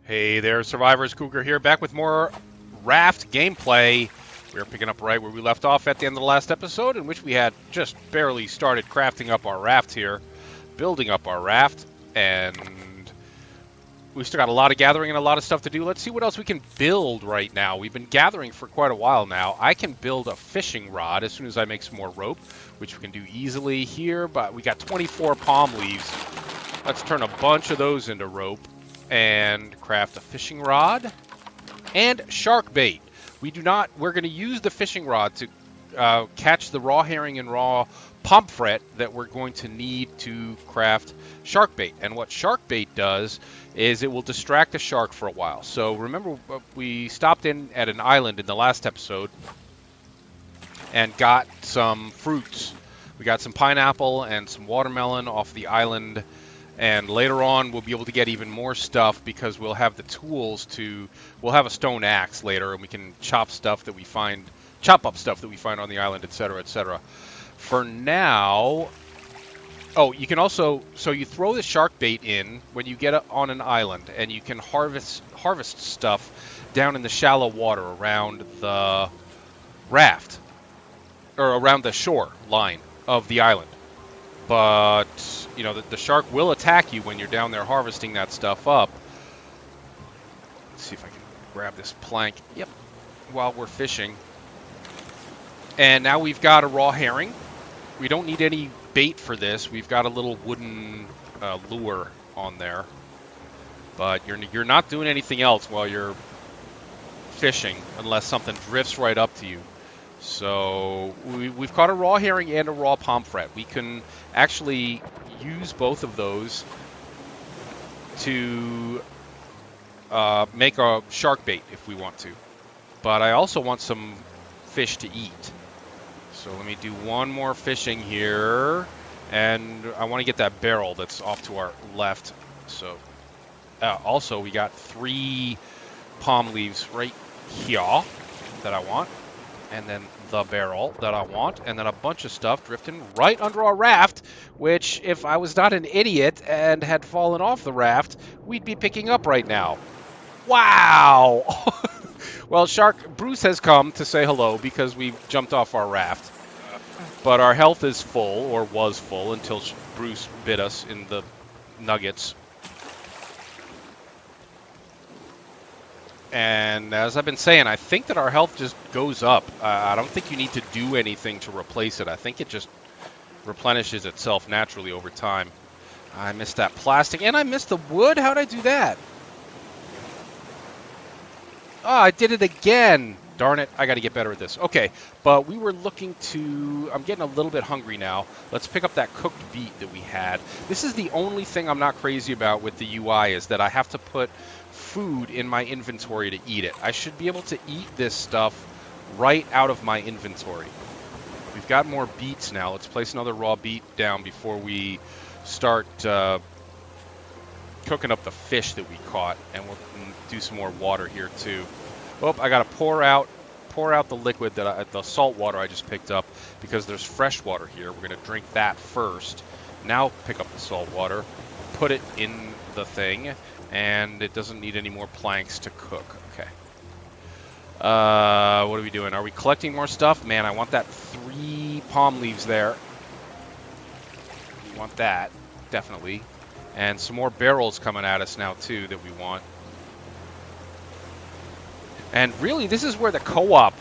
Hey there, Survivors. Cougar here, back with more RAFT gameplay. We're picking up right where we left off at the end of the last episode, in which we had just barely started crafting up our raft here, building up our raft, and we still got a lot of gathering and a lot of stuff to do. Let's see what else we can build right now. We've been gathering for quite a while now. I can build a fishing rod as soon as I make some more rope, which we can do easily here, but we got 24 palm leaves. Let's turn a bunch of those into rope and craft a fishing rod and shark bait. We're going to use the fishing rod to catch the raw herring and raw pomfret that we're going to need to craft shark bait. And what shark bait does is it will distract a shark for a while. So remember, we stopped in at an island in the last episode and got some fruits. We got some pineapple and some watermelon off the island. And later on, we'll be able to get even more stuff because we'll have the tools we'll have a stone axe later, and we can chop up stuff that we find on the island, etc., etc. For now, you can also, so you throw the shark bait in when you get on an island, and you can harvest stuff down in the shallow water around the raft, or around the shore line of the island. But, you know, the shark will attack you when you're down there harvesting that stuff up. Let's see if I can grab this plank. Yep, while we're fishing. And now we've got a raw herring. We don't need any bait for this. We've got a little wooden lure on there. But you're not doing anything else while you're fishing unless something drifts right up to you. So we've caught a raw herring and a raw pomfret. We can actually use both of those to make a shark bait if we want to. But I also want some fish to eat. So let me do one more fishing here. And I want to get that barrel that's off to our left. So also we got 3 palm leaves right here that I want. And then the barrel that I want, and then a bunch of stuff drifting right under our raft, which, if I was not an idiot and had fallen off the raft, we'd be picking up right now. Wow! Well, Bruce has come to say hello because we jumped off our raft. But our health is full, or was full, until Bruce bit us in the nuggets. And as I've been saying, I think that our health just goes up. I don't think you need to do anything to replace it. I think it just replenishes itself naturally over time. I missed that plastic, and I missed the wood. How'd I do that? Oh, I did it again. Darn it, I got to get better at this. Okay, but we were looking to... I'm getting a little bit hungry now. Let's pick up that cooked beet that we had. This is the only thing I'm not crazy about with the UI, is that I have to put food in my inventory to eat it. I should be able to eat this stuff right out of my inventory. We've got more beets now. Let's place another raw beet down before we start cooking up the fish that we caught, and we'll do some more water here too. Oh, I gotta pour out the liquid the salt water I just picked up, because there's fresh water here. We're gonna drink that first. Now pick up the salt water, put it in the thing, and it doesn't need any more planks to cook. Okay. What are we doing? Are we collecting more stuff? Man, I want that 3 palm leaves there. We want that, definitely. And some more barrels coming at us now, too, that we want. And really, this is where the co-op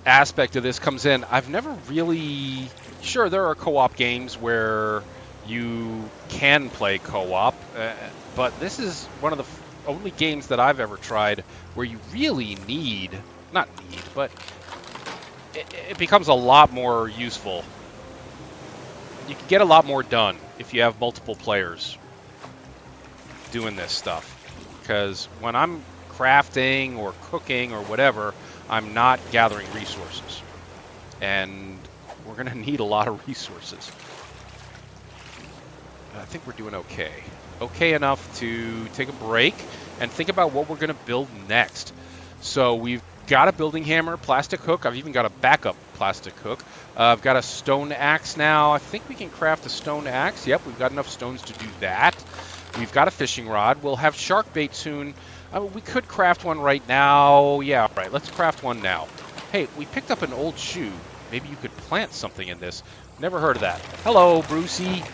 aspect of this comes in. I've never really... Sure, there are co-op games where you can play co-op, but this is one of the only games that I've ever tried where you really but it becomes a lot more useful. You can get a lot more done if you have multiple players doing this stuff. Because when I'm crafting or cooking or whatever, I'm not gathering resources. And we're going to need a lot of resources. I think we're doing okay. Okay enough to take a break and think about what we're going to build next. So we've got a building hammer, plastic hook. I've even got a backup plastic hook. I've got a stone axe now. I think we can craft a stone axe. Yep, we've got enough stones to do that. We've got a fishing rod. We'll have shark bait soon. We could craft one right now. Yeah, all right, let's craft one now. Hey, we picked up an old shoe. Maybe you could plant something in this. Never heard of that. Hello, Brucey.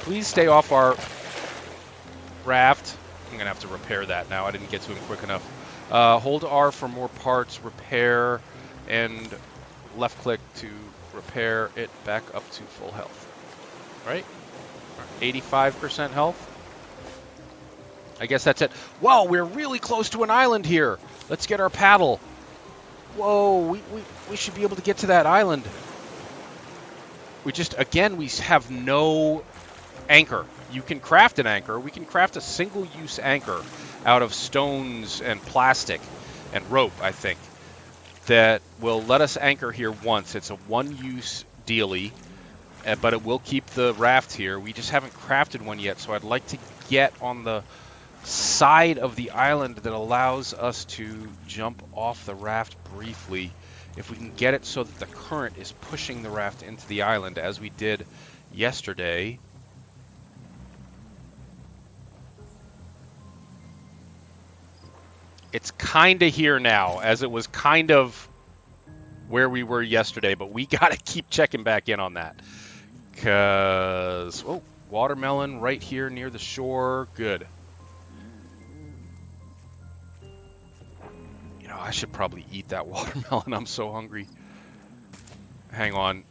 Please stay off our raft. I'm going to have to repair that now. I didn't get to him quick enough. Hold R for more parts, repair, and left click to repair it back up to full health. Right? 85% health. I guess that's it. Whoa, we're really close to an island here. Let's get our paddle. Whoa, we should be able to get to that island. We have no anchor. You can craft an anchor. We can craft a single-use anchor out of stones and plastic and rope, I think, that will let us anchor here once. It's a one-use dealie, but it will keep the raft here. We just haven't crafted one yet, so I'd like to get on the side of the island that allows us to jump off the raft briefly. If we can get it so that the current is pushing the raft into the island, as we did yesterday. It's kind of here now, as it was kind of where we were yesterday, but we got to keep checking back in on that. Because, oh, watermelon right here near the shore. Good. You know, I should probably eat that watermelon. I'm so hungry. Hang on.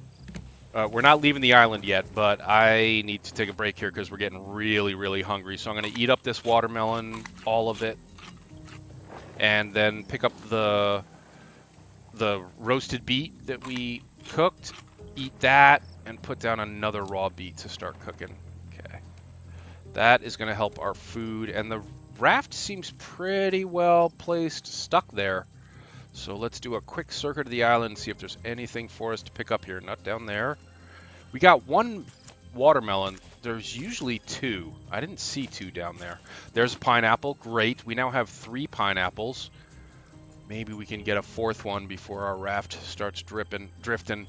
We're not leaving the island yet, but I need to take a break here because we're getting really, really hungry. So I'm going to eat up this watermelon, all of it, and then pick up the roasted beet that we cooked, eat that, and put down another raw beet to start cooking. Okay. That is going to help our food, and the raft seems pretty well placed, stuck there. So let's do a quick circuit of the island and see if there's anything for us to pick up here. Not down there. We got one watermelon. There's usually two. I didn't see two down there. There's a pineapple. Great. We now have 3 pineapples. Maybe we can get a 4th one before our raft starts drifting.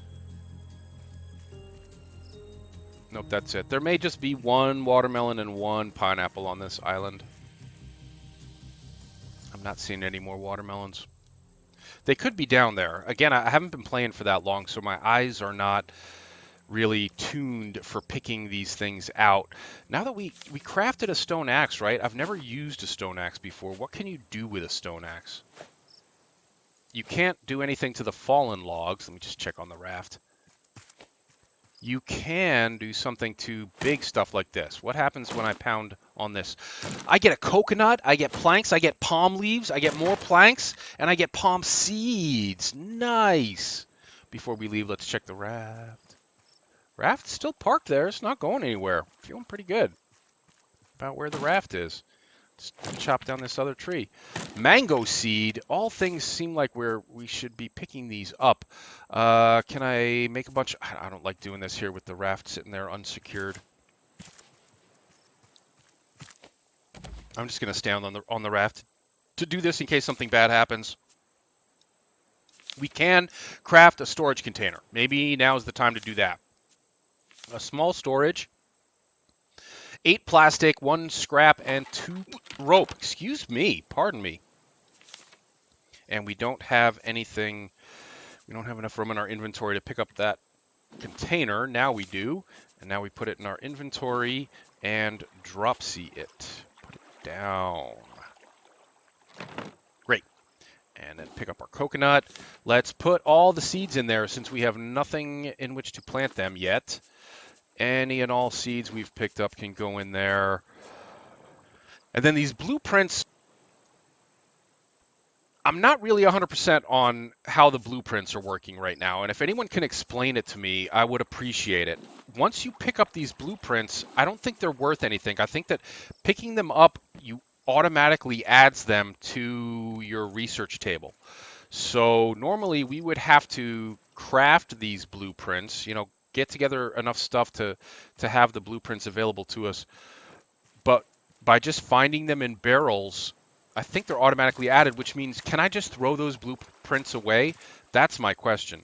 Nope, that's it. There may just be 1 watermelon and 1 pineapple on this island. I'm not seeing any more watermelons. They could be down there. Again, I haven't been playing for that long, so my eyes are not really tuned for picking these things out. Now that we crafted a stone axe, right? I've never used a stone axe before. What can you do with a stone axe? You can't do anything to the fallen logs. Let me just check on the raft. You can do something to big stuff like this. What happens when I pound on this? I get a coconut, I get planks, I get palm leaves, I get more planks, and I get palm seeds. Nice. Before we leave, let's check the raft. Raft's still parked there. It's not going anywhere. Feeling pretty good about where the raft is. Let's chop down this other tree. Mango seed. All things seem like we should be picking these up. Can I make a bunch? I don't like doing this here with the raft sitting there unsecured. I'm just going to stand on the raft to do this in case something bad happens. We can craft a storage container. Maybe now is the time to do that. A small storage. 8 plastic, 1 scrap, and 2 rope. Excuse me. Pardon me. And we don't have anything. We don't have enough room in our inventory to pick up that container. Now we do. And now we put it in our inventory and drop C it. Put it down. Great. And then pick up our coconut. Let's put all the seeds in there since we have nothing in which to plant them yet. Any and all seeds we've picked up can go in there. And then these blueprints, I'm not really 100% on how the blueprints are working right now. And if anyone can explain it to me, I would appreciate it. Once you pick up these blueprints, I don't think they're worth anything. I think that picking them up, you automatically adds them to your research table. So normally we would have to craft these blueprints, get together enough stuff to have the blueprints available to us. But by just finding them in barrels, I think they're automatically added, which means, can I just throw those blueprints away? That's my question.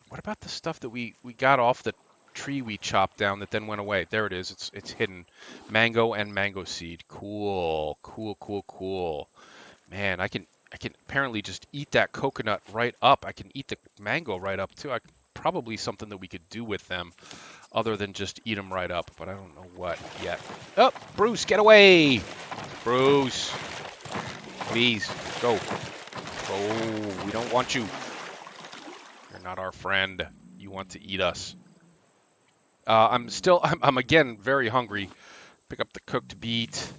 What about the stuff that we got off the tree we chopped down that then went away. There it is. It's hidden. Mango and mango seed. Cool. Cool, cool, cool. Man, I can apparently just eat that coconut right up. I can eat the mango right up too. Probably something that we could do with them other than just eat them right up, but I don't know what yet. Oh, Bruce, get away! Bruce, please, go. Oh, we don't want you. You're not our friend. You want to eat us. I'm again very hungry. Pick up the cooked beet.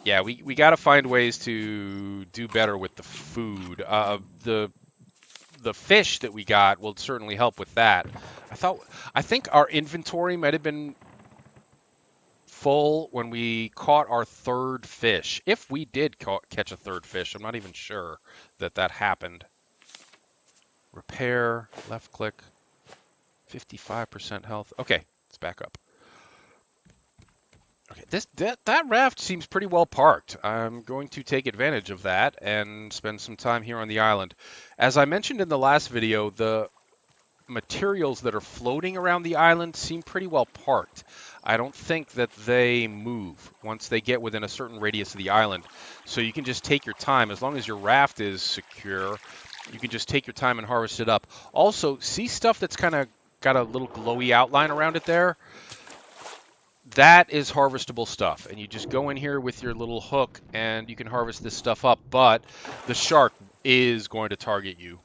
Yeah, we got to find ways to do better with the food. The fish that we got will certainly help with that. I think our inventory might have been full when we caught our third fish. If we did catch a third fish, I'm not even sure that happened. Repair, left click, 55% health. Okay, let's back up. Okay, that raft seems pretty well parked. I'm going to take advantage of that and spend some time here on the island. As I mentioned in the last video, the materials that are floating around the island seem pretty well parked. I don't think that they move once they get within a certain radius of the island. So you can just take your time. As long as your raft is secure, you can just take your time and harvest it up. Also, see stuff that's kind of got a little glowy outline around it there? That is harvestable stuff, and you just go in here with your little hook and you can harvest this stuff up, but the shark is going to target you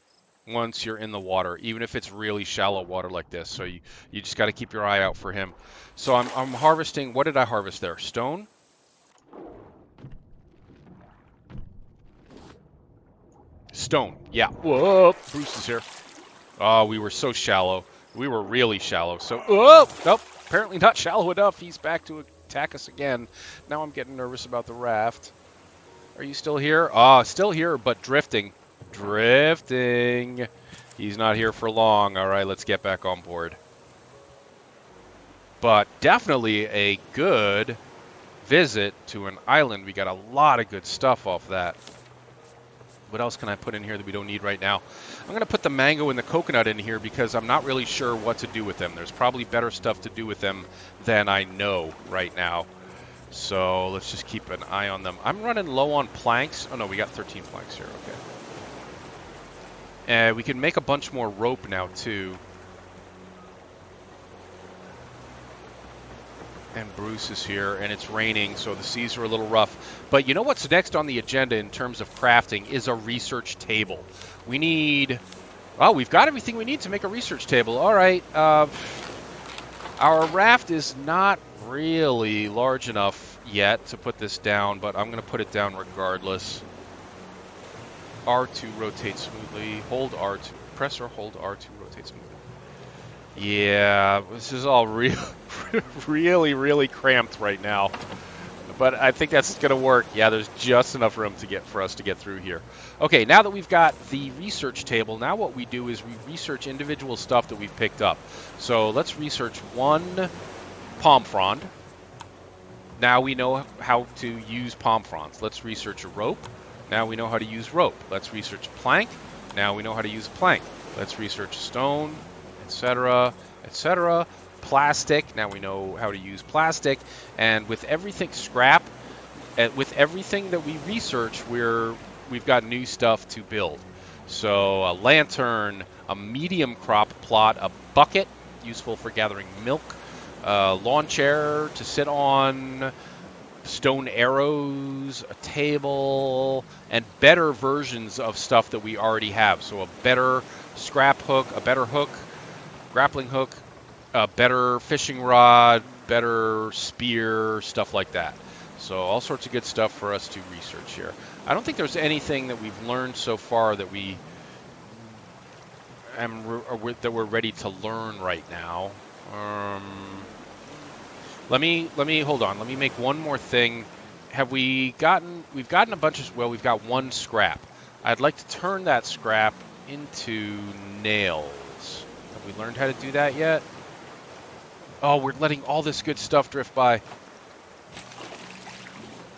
once you're in the water, even if it's really shallow water like this. So you just got to keep your eye out for him. So I'm harvesting. What did I harvest there? Stone? Stone. Yeah. Whoa, Bruce is here. Oh, we were so shallow. We were really shallow. So, oh, nope. Apparently not shallow enough. He's back to attack us again. Now I'm getting nervous about the raft. Are you still here? Ah, still here, but drifting. Drifting. He's not here for long. All right, let's get back on board. But definitely a good visit to an island. We got a lot of good stuff off that. What else can I put in here that we don't need right now? I'm going to put the mango and the coconut in here because I'm not really sure what to do with them. There's probably better stuff to do with them than I know right now. So let's just keep an eye on them. I'm running low on planks. Oh, no, we got 13 planks here. Okay. And we can make a bunch more rope now, too. And Bruce is here, and it's raining, so the seas are a little rough. But you know what's next on the agenda in terms of crafting is a research table. We need... Oh, we've got everything we need to make a research table. All right. Our raft is not really large enough yet to put this down, but I'm going to put it down regardless. R2 rotates smoothly. Hold R2. Press or hold R2 rotates smoothly. Yeah, this is all really, really cramped right now. But I think that's going to work. Yeah, there's just enough room for us to get through here. Okay, now that we've got the research table, now what we do is we research individual stuff that we've picked up. So let's research one palm frond. Now we know how to use palm fronds. Let's research a rope. Now we know how to use rope. Let's research a plank. Now we know how to use a plank. Let's research stone, etc., etc. Plastic. Now we know how to use plastic. And with everything scrap, with everything that we research, we've got new stuff to build. So a lantern, a medium crop plot, a bucket, useful for gathering milk, a lawn chair to sit on, stone arrows, a table, and better versions of stuff that we already have. So a better scrap hook, a better hook, grappling hook, a better fishing rod, better spear, stuff like that. So all sorts of good stuff for us to research here. I don't think there's anything that we've learned so far that that we're ready to learn right now. Let me hold on. Let me make one more thing. We've gotten a bunch of, well, we've got one scrap. I'd like to turn that scrap into nails. Have we learned how to do that yet? Oh, we're letting all this good stuff drift by.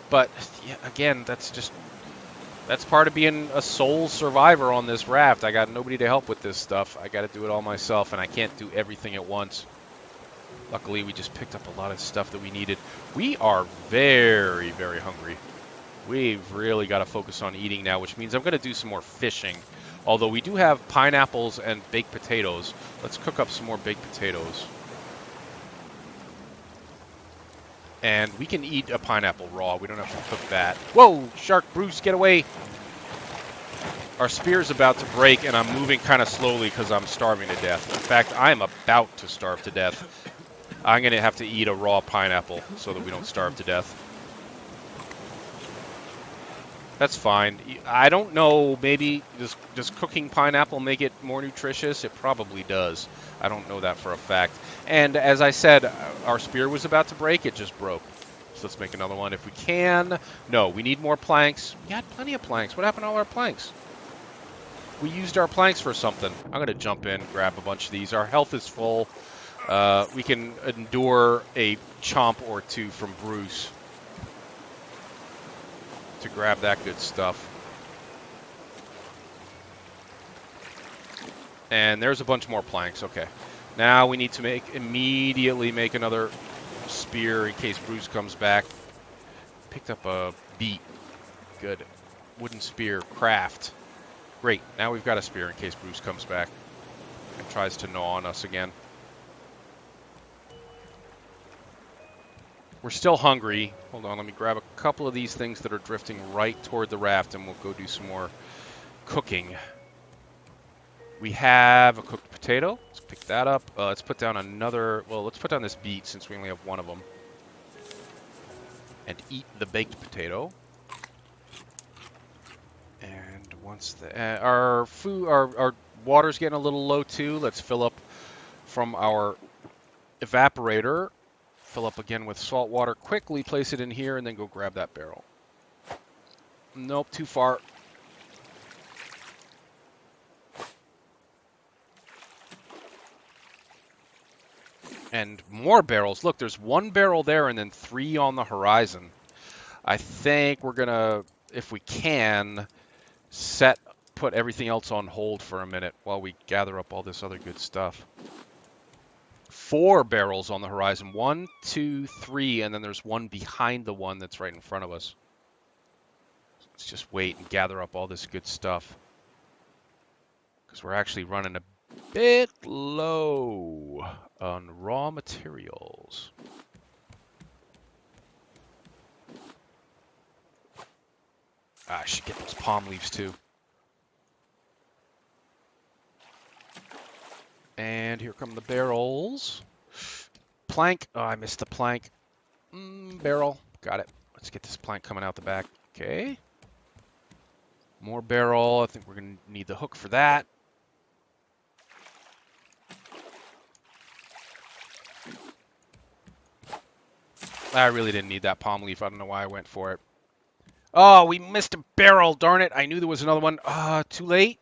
But yeah, again, that's That's part of being a sole survivor on this raft. I got nobody to help with this stuff. I got to do it all myself, and I can't do everything at once. Luckily, we just picked up a lot of stuff that we needed. We are very, very hungry. We've really got to focus on eating now, which means I'm going to do some more fishing. Although we do have pineapples and baked potatoes. Let's cook up some more baked potatoes. And we can eat a pineapple raw. We don't have to cook that. Whoa! Shark Bruce, get away! Our spear's about to break, and I'm moving kind of slowly because I'm starving to death. In fact, I am about to starve to death. I'm going to have to eat a raw pineapple so that we don't starve to death. That's fine. I don't know, maybe does cooking pineapple make it more nutritious? It probably does. I don't know that for a fact. And as I said, our spear was about to break. It just broke. So let's make another one if we can. No, we need more planks. We had plenty of planks. What happened to all our planks? We used our planks for something. I'm going to jump in, grab a bunch of these. Our health is full. We can endure a chomp or two from Bruce to grab that good stuff. And there's a bunch more planks. Okay. Now we need to immediately make another spear in case Bruce comes back. Picked up a beet. Good. Wooden spear. Craft. Great. Now we've got a spear in case Bruce comes back and tries to gnaw on us again. We're still hungry. Hold on, let me grab a couple of these things that are drifting right toward the raft, and we'll go do some more cooking. We have a cooked potato. Let's pick that up. Let's put down another... Well, let's put down this beet since we only have one of them. And eat the baked potato. And once our water's getting a little low too. Let's fill up from our evaporator. Fill up again with salt water, quickly place it in here, and then go grab that barrel. Nope, too far. And more barrels. Look, there's one barrel there and then 3 on the horizon. I think we're going to, if we can, put everything else on hold for a minute while we gather up all this other good stuff. 4 barrels on the horizon. 1, 2, 3, and then there's one behind the one that's right in front of us. Let's just wait and gather up all this good stuff. Because we're actually running a bit low on raw materials. I should get those palm leaves too. And here come the barrels. Plank. Oh, I missed the plank. Barrel. Got it. Let's get this plank coming out the back. Okay. More barrel. I think we're going to need the hook for that. I really didn't need that palm leaf. I don't know why I went for it. Oh, we missed a barrel. Darn it. I knew there was another one. Too late.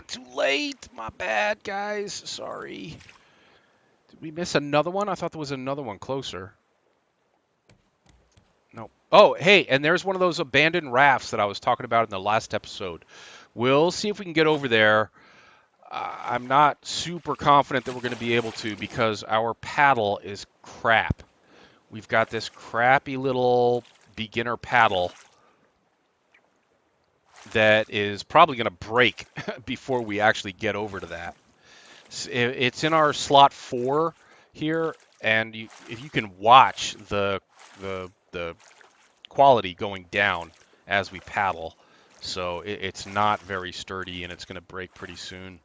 Too late. My bad, guys. Sorry. Did we miss another one? I thought there was another one closer. Nope. Oh, hey, and there's one of those abandoned rafts that I was talking about in the last episode. We'll see if we can get over there. I'm not super confident that we're going to be able to because our paddle is crap. We've got this crappy little beginner paddle that is probably going to break before we actually get over to that. It's in our slot 4 here, and if you can watch the quality going down as we paddle, so it's not very sturdy and it's going to break pretty soon.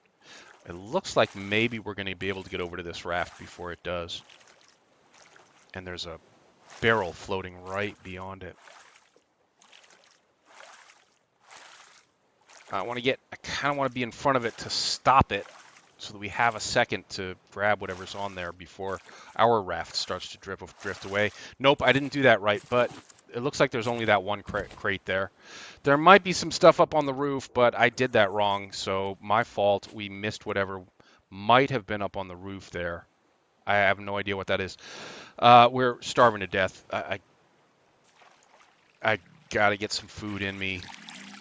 It looks like maybe we're going to be able to get over to this raft before it does. And there's a barrel floating right beyond it. I kind of want to be in front of it to stop it so that we have a second to grab whatever's on there before our raft starts to drift away. Nope, I didn't do that right, but it looks like there's only that one crate there. There might be some stuff up on the roof, but I did that wrong, so my fault. We missed whatever might have been up on the roof there. I have no idea what that is. We're starving to death. I Gotta get some food in me.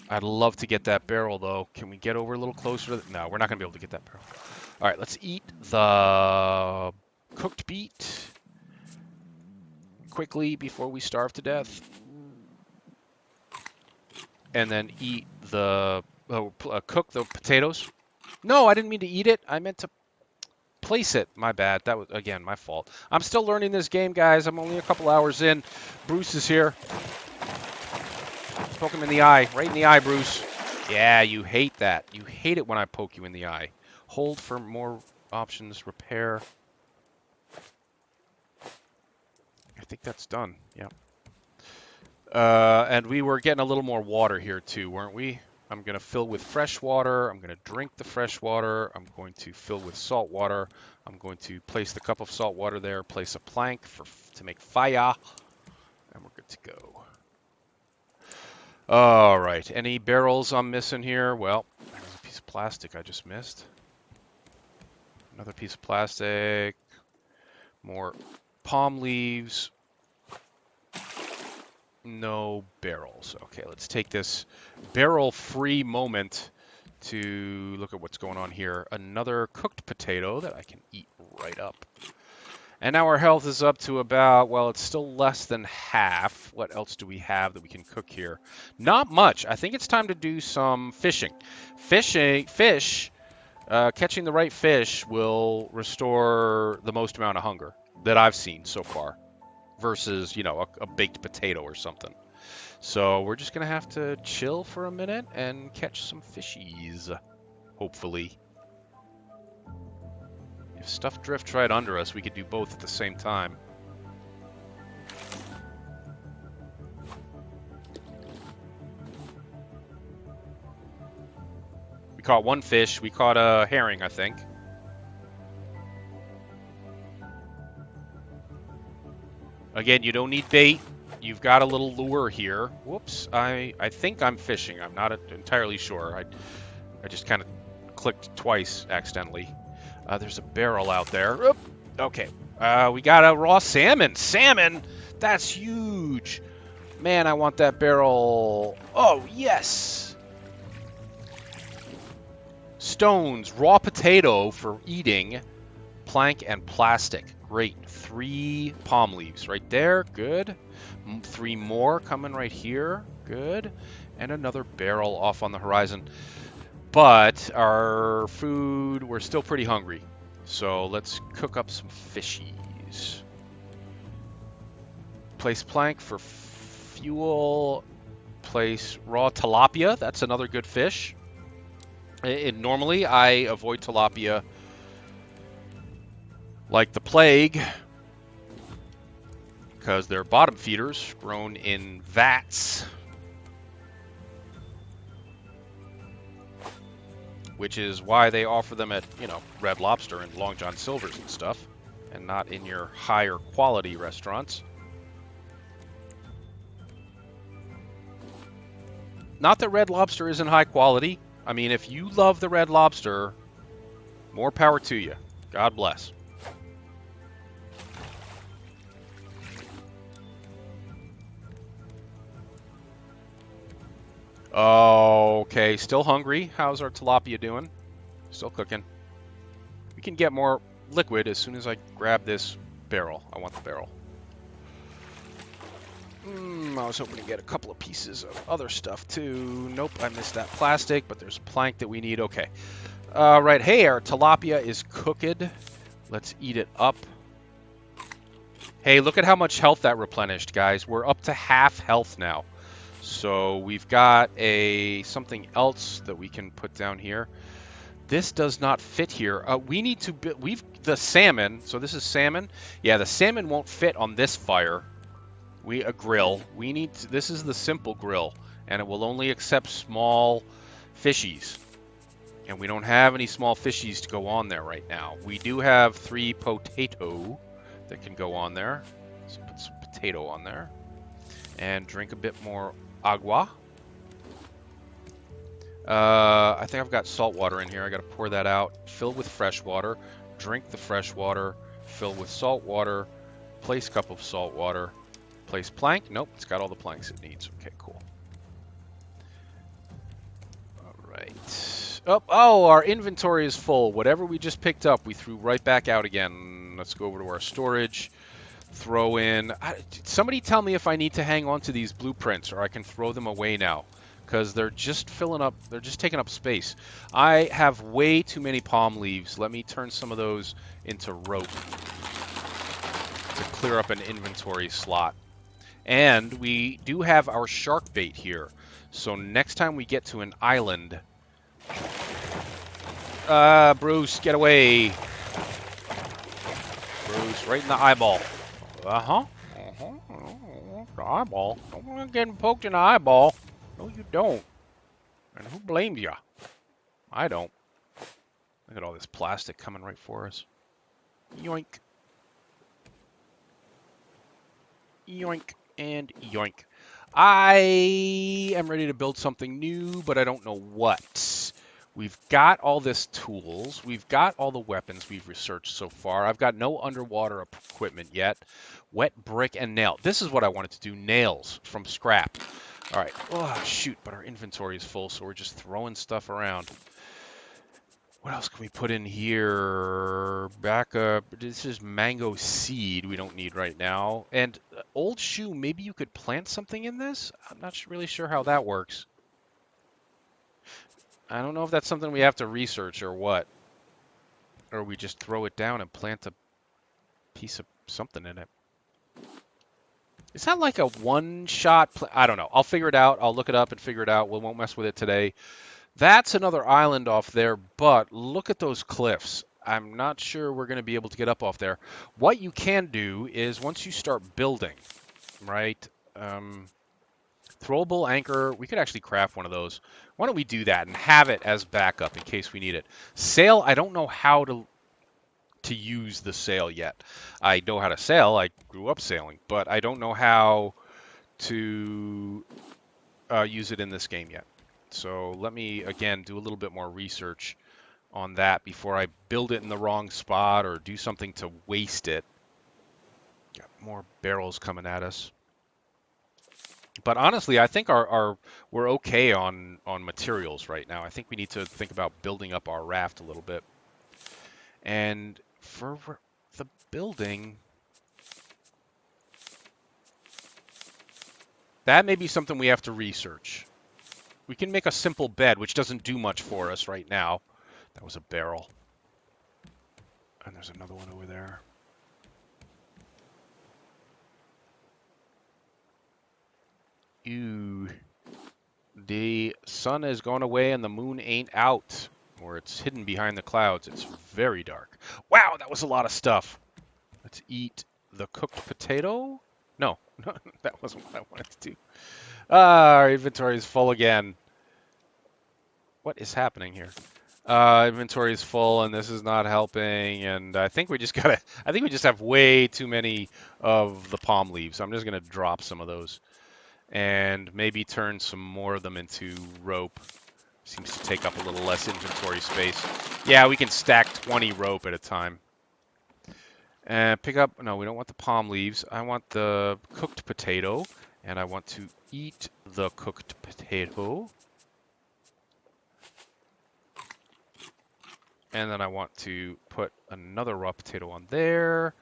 I'd love to get that barrel, though. Can we get over a little closer to no, we're not going to be able to get that barrel. All right, let's eat the cooked beet quickly before we starve to death. And then eat the... cook the potatoes. No, I didn't mean to eat it. I meant to place it. My bad. That was, again, my fault. I'm still learning this game, guys. I'm only a couple hours in. Bruce is here. Poke him in the eye. Right in the eye, Bruce. Yeah, you hate that. You hate it when I poke you in the eye. Hold for more options. Repair. I think that's done. Yeah. And we were getting a little more water here, too, weren't we? I'm going to fill with fresh water. I'm going to drink the fresh water. I'm going to fill with salt water. I'm going to place the cup of salt water there, place a plank to make fire, and we're good to go. All right. Any barrels I'm missing here? Well, there's a piece of plastic I just missed. Another piece of plastic. More palm leaves. No barrels. Okay, let's take this barrel-free moment to look at what's going on here. Another cooked potato that I can eat right up. And now our health is up to about, well, it's still less than half. What else do we have that we can cook here? Not much. I think it's time to do some fishing. Catching the right fish will restore the most amount of hunger that I've seen so far versus, you know, a baked potato or something. So we're just going to have to chill for a minute and catch some fishies, hopefully. If stuff drifts right under us, we could do both at the same time. We caught one fish. We caught a herring, I think. Again, you don't need bait. You've got a little lure here. Whoops, I think I'm fishing. I'm not entirely sure. I just kind of clicked twice accidentally. There's a barrel out there. Oop. Okay, we got a raw salmon. Salmon? That's huge. Man, I want that barrel. Oh, yes. Stones, raw potato for eating, plank and plastic. Great. 3 palm leaves right there. Good. 3 more coming right here. Good. And another barrel off on the horizon. But our food, we're still pretty hungry. So let's cook up some fishies. Place plank for fuel. Place raw tilapia. That's another good fish. Normally, I avoid tilapia like the plague because they're bottom feeders grown in vats, which is why they offer them at, you know, Red Lobster and Long John Silver's and stuff, and not in your higher quality restaurants. Not that Red Lobster isn't high quality. I mean, if you love the Red Lobster, more power to you. God bless. Okay, still hungry. How's our tilapia doing? Still cooking. We can get more liquid as soon as I grab this barrel. I want the barrel. I was hoping to get a couple of pieces of other stuff too. Nope, I missed that plastic, but there's a plank that we need. Okay. Right, hey, our tilapia is cooked. Let's eat it up. Hey, look at how much health that replenished, guys. We're up to half health now. So we've got something else that we can put down here. This does not fit here. We need to the salmon. So this is salmon. Yeah, the salmon won't fit on this fire. A grill. This is the simple grill, and it will only accept small fishies. And we don't have any small fishies to go on there right now. We do have 3 potato that can go on there. So put some potato on there. And drink a bit more agua. I think I've got salt water in here. I got to pour that out. Fill with fresh water. Drink the fresh water. Fill with salt water. Place cup of salt water. Place plank. Nope, it's got all the planks it needs. Okay, cool. All right. Oh, our inventory is full. Whatever we just picked up, we threw right back out again. Let's go over to our storage. Throw in. Somebody tell me if I need to hang on to these blueprints or I can throw them away now, because they're just filling up. They're just taking up space. I have way too many palm leaves. Let me turn some of those into rope to clear up an inventory slot. And we do have our shark bait here. So next time we get to an island... Bruce, get away. Bruce, right in the eyeball. Uh-huh. The eyeball. Don't want to get poked in the eyeball. No, you don't. And who blames you? I don't. Look at all this plastic coming right for us. Yoink. Yoink. And yoink. I am ready to build something new, but I don't know what. We've got all this tools. We've got all the weapons we've researched so far. I've got no underwater equipment yet. Wet brick and nail. This is what I wanted to do. Nails from scrap. All right. Oh, shoot. But our inventory is full, so we're just throwing stuff around. What else can we put in here? Backup. This is mango seed we don't need right now. And old shoe, maybe you could plant something in this? I'm not really sure how that works. I don't know if that's something we have to research or what. Or we just throw it down and plant a piece of something in it. Is that like a one-shot? I don't know. I'll figure it out. I'll look it up and figure it out. We won't mess with it today. That's another island off there, but look at those cliffs. I'm not sure we're going to be able to get up off there. What you can do is once you start building, right? Throwable anchor. We could actually craft one of those. Why don't we do that and have it as backup in case we need it? Sail. I don't know how to use the sail yet. I know how to sail. I grew up sailing, but I don't know how to use it in this game yet. So let me, again, do a little bit more research on that before I build it in the wrong spot or do something to waste it. Got more barrels coming at us. But honestly, I think we're okay on materials right now. I think we need to think about building up our raft a little bit. And for the building, that may be something we have to research. We can make a simple bed, which doesn't do much for us right now. That was a barrel. And there's another one over there. Ew. The sun has gone away and the moon ain't out. Or it's hidden behind the clouds. It's very dark. Wow, that was a lot of stuff. Let's eat the cooked potato. No, that wasn't what I wanted to do. Our inventory is full again. What is happening here? Inventory is full, and this is not helping. And I think we just gotta. I think we just have way too many of the palm leaves. I'm just gonna drop some of those, and maybe turn some more of them into rope. Seems to take up a little less inventory space. Yeah, we can stack 20 rope at a time. And pick up. No, we don't want the palm leaves. I want the cooked potato, and I want to eat the cooked potato. And then I want to put another raw potato on there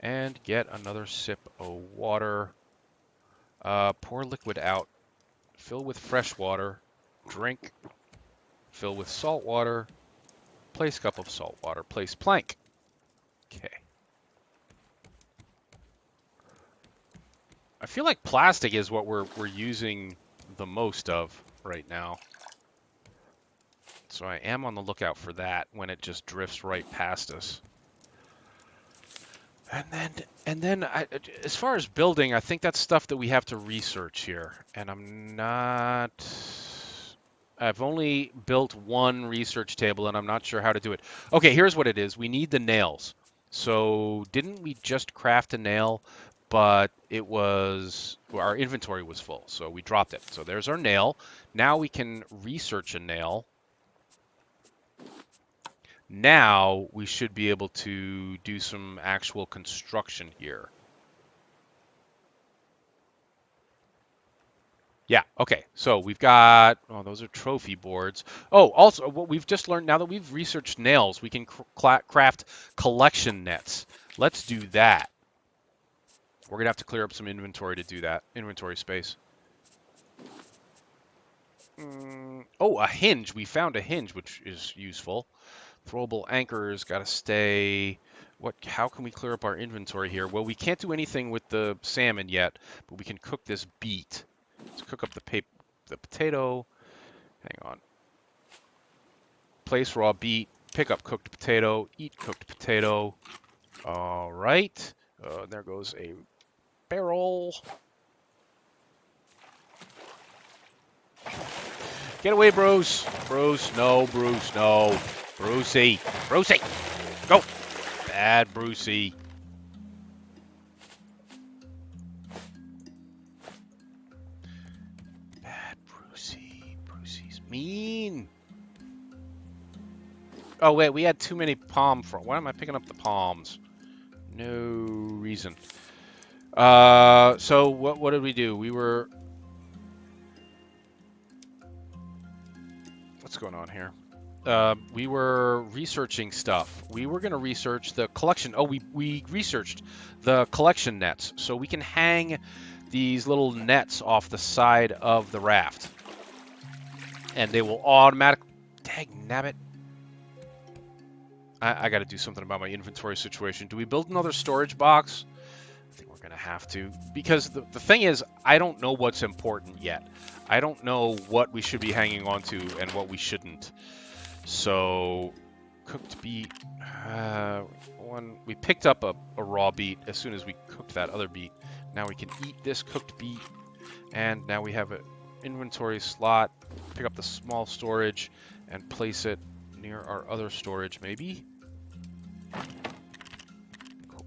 and get another sip of water. Pour liquid out. Fill with fresh water. Drink. Fill with salt water. Place cup of salt water. Place plank. Okay. I feel like plastic is what we're using the most of right now. So I am on the lookout for that when it just drifts right past us. And then as far as building, I think that's stuff that we have to research here. And I've only built one research table and I'm not sure how to do it. Okay, here's what it is. We need the nails. So didn't we just craft a nail, but our inventory was full, so we dropped it. So there's our nail. Now we can research a nail. Now we should be able to do some actual construction here. Yeah, okay. So we've got, oh, those are trophy boards. Oh, also, what we've just learned now that we've researched nails, we can craft collection nets. Let's do that. We're going to have to clear up some inventory to do that, inventory space. Oh, a hinge. We found a hinge, which is useful. Throwable anchors, got to stay. What? How can we clear up our inventory here? Well, we can't do anything with the salmon yet, but we can cook this beet. Let's cook up the potato. Hang on. Place raw beet, pick up cooked potato, eat cooked potato. All right. There goes a barrel. Get away, Bruce. Bruce, no, Bruce, no. Brucey. Brucey. Go. Bad Brucey. Bad Brucey. Brucey's mean. Oh, wait, we had too many palm fronds. Why am I picking up the palms? No reason. So what did we do? We were... What's going on here? We were researching stuff. We were going to research the collection. Oh, we researched the collection nets. So we can hang these little nets off the side of the raft. And they will automatically... Dang nabbit. I got to do something about my inventory situation. Do we build another storage box? I think we're going to have to. Because the thing is, I don't know what's important yet. I don't know what we should be hanging on to and what we shouldn't. So, cooked beet. We picked up a raw beet as soon as we cooked that other beet. Now we can eat this cooked beet. And now we have an inventory slot. Pick up the small storage and place it near our other storage, maybe. Cool.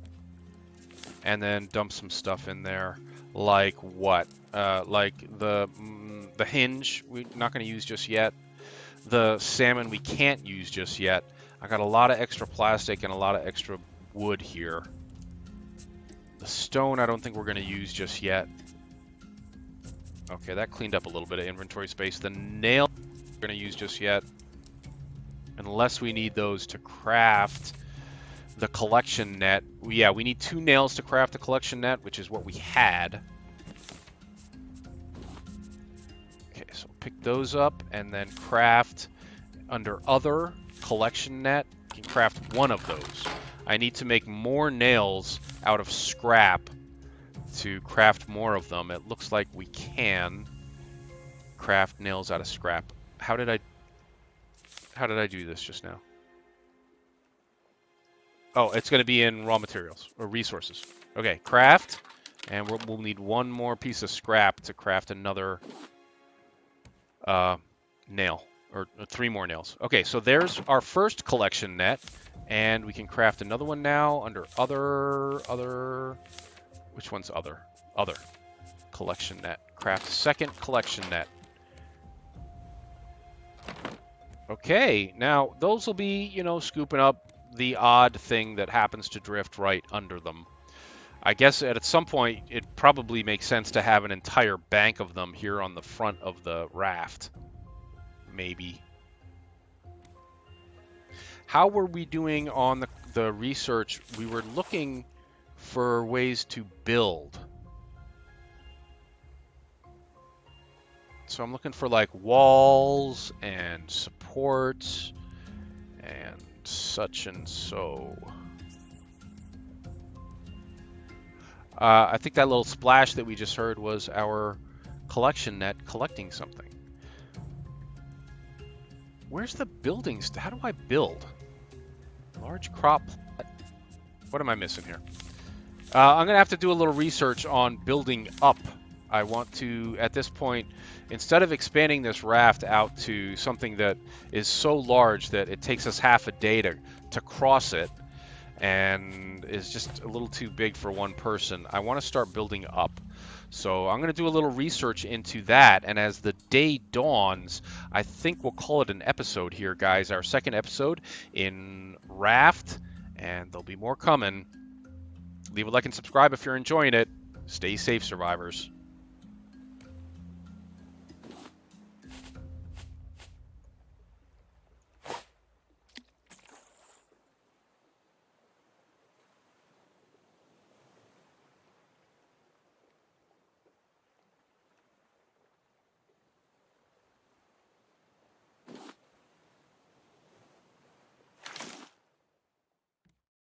And then dump some stuff in there. Like what? Like the hinge we're not going to use just yet. The salmon we can't use just yet. I got a lot of extra plastic and a lot of extra wood here. The stone I don't think we're going to use just yet. Okay, that cleaned up a little bit of inventory space. The nail we're going to use just yet. Unless we need those to craft the collection net. Yeah, we need 2 nails to craft the collection net, which is what we had. Okay, so pick those up and then craft under other collection net. You can craft 1 of those. I need to make more nails out of scrap to craft more of them. It looks like we can craft nails out of scrap. How did I do this just now? Oh, it's going to be in raw materials or resources. Okay, craft, and we'll need 1 more piece of scrap to craft another nail, or 3 more nails. Okay, so there's our first collection net, and we can craft another one now under other. Which one's other? Other collection net. Craft second collection net. Okay, now those will be, you know, scooping up the odd thing that happens to drift right under them. I guess at some point it probably makes sense to have an entire bank of them here on the front of the raft. Maybe. How were we doing on the research? We were looking for ways to build. So I'm looking for like walls and supports and such and so. I think that little splash that we just heard was our collection net collecting something. Where's the buildings? How do I build? Large crop. What am I missing here? I'm going to have to do a little research on building up. I want to, at this point, instead of expanding this raft out to something that is so large that it takes us half a day to cross it and is just a little too big for one person, I want to start building up. So I'm going to do a little research into that, and as the day dawns, I think we'll call it an episode here, guys. Our second episode in RAFT, and there'll be more coming. Leave a like and subscribe if you're enjoying it. Stay safe, survivors.